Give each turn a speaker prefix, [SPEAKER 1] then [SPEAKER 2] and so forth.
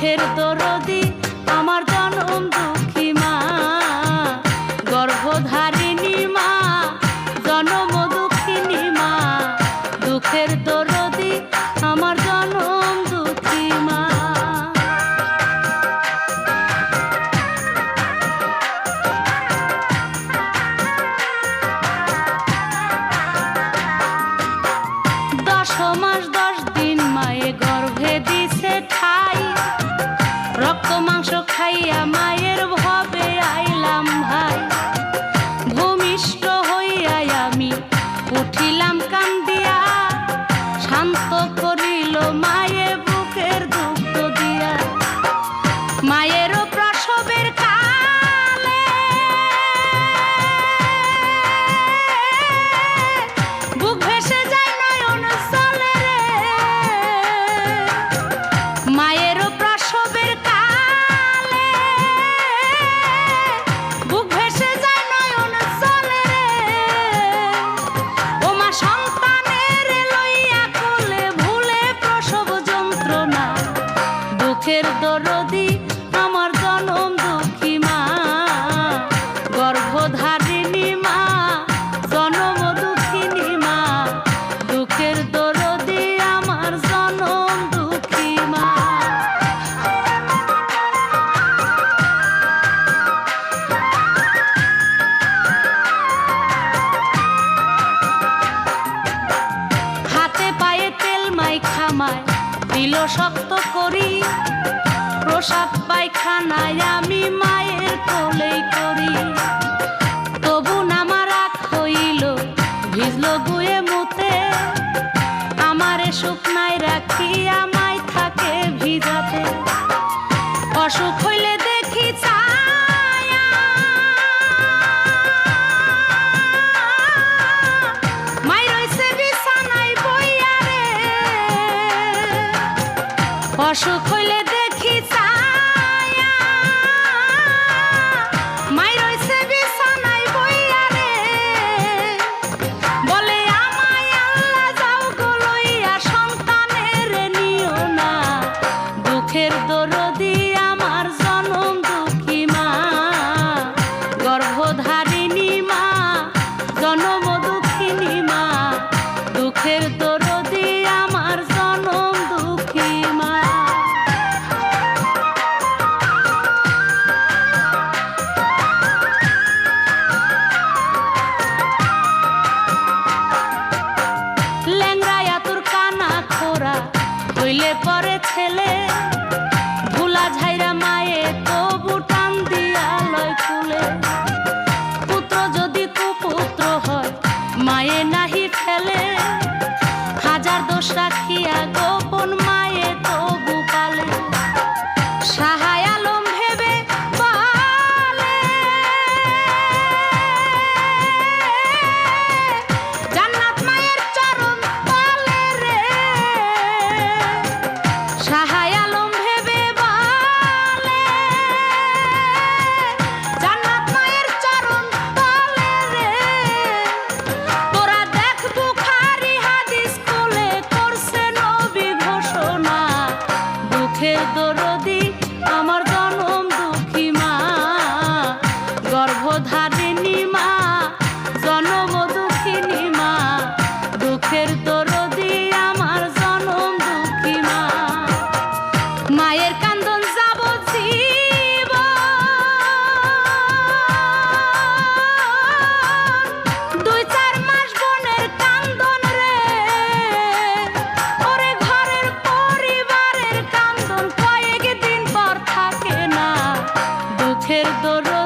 [SPEAKER 1] দুঃখের দরদি আমার জনম দুঃখী মা, গর্ভধারিণী মা, জনম দুঃখিনী মা, দুঃখের দরদি আমার জনম দুঃখী মা। দশ মাস 10 দিন মায়ে গর্ভে দিছে ঠাই, রক্ত মাংস খাইয়া মায়ের ভবে আইলাম ভাই। ভূমিষ্ঠ হইয়া আমি উঠিলাম কান্দিয়া, শান্ত করিল মায়ে বুকের দুঃখ দিয়া। মায়েরও প্রসবের কালে বুক ভেসে যায় নয়ন জলে রে, মায়েরও প্রসবের কালে বুক ভেসে যায় নয়ন জলে রে। ও মা সন্তানের লইয়া কোলে ভুলে প্রসব যন্ত্রণা, দুঃখের দরদি আমার জনম দুঃখী মা, গর্ভধারিণী মা, জনম দুঃখিনী মা, দুঃখের দরদি আমার জনম দুঃখী মা। হাতে পায়ে তেল মাইখা মায় দিল শক্ত করি, প্রসাদ পায়খানায় আমি মায়ের কোলেই করি। তবু নামা রাখ হইল ভিজল গুয়ে মুতে, আমারে শুকনায় রাখিয়া মায় থাকে ভিজাতে। অসুখ হইলে দেখি ছায়া, মাই রইছে বিছানায় বইয়া রে। অসুখ হইলে দেখি ছায়া, মাই রইছে বিছানায় বইয়া রে। বলে আমায় আল্লাহ যাও গো লইয়া, সন্তানের নিও না, দুঃখের দরদি আমার জনম দুঃখী মা, গর্ভধারিণী মা, জনম দুঃখিনী মা, দুঃখের দরদি আমার জনম দুঃখী মা। ল্যাংড়ায় আতুর কানা খোরা হইলে পরে ছেলে, ভুলা ঝাইরা মায়ে তবু টান দিয়া লয় কুলে। পুত্র যদি কুপুত্র হয় মায়ে নাহি ফেলে, হাজার দোষ রাখিয়া গোপন মায়ে তবু পালে। সাহায় আলম ভেবে বলে, জান্নাত মায়ের চরণ তলে রে। সাহায় আলম ভেবে বলে, জান্নাত মায়ের চরণ তলে রে। তোরা দেখ বুখারী হাদিস খুলে করছে নবী ঘোষণা, দুঃখের দরদি আমার জনম দুঃখী মা, গর্ভধারিণী মা, জনম দুঃখিনী মা, দুঃখের দরদি আমার জনম দুঃখী মা। মায়ের কান্দন যাবজ্জীবন, 2-4 মাস বোনের কান্দন রে। ওরে ঘরের পরিবারের কান্দন কয়েকদিন পর থাকে না, দুঃখের দরদি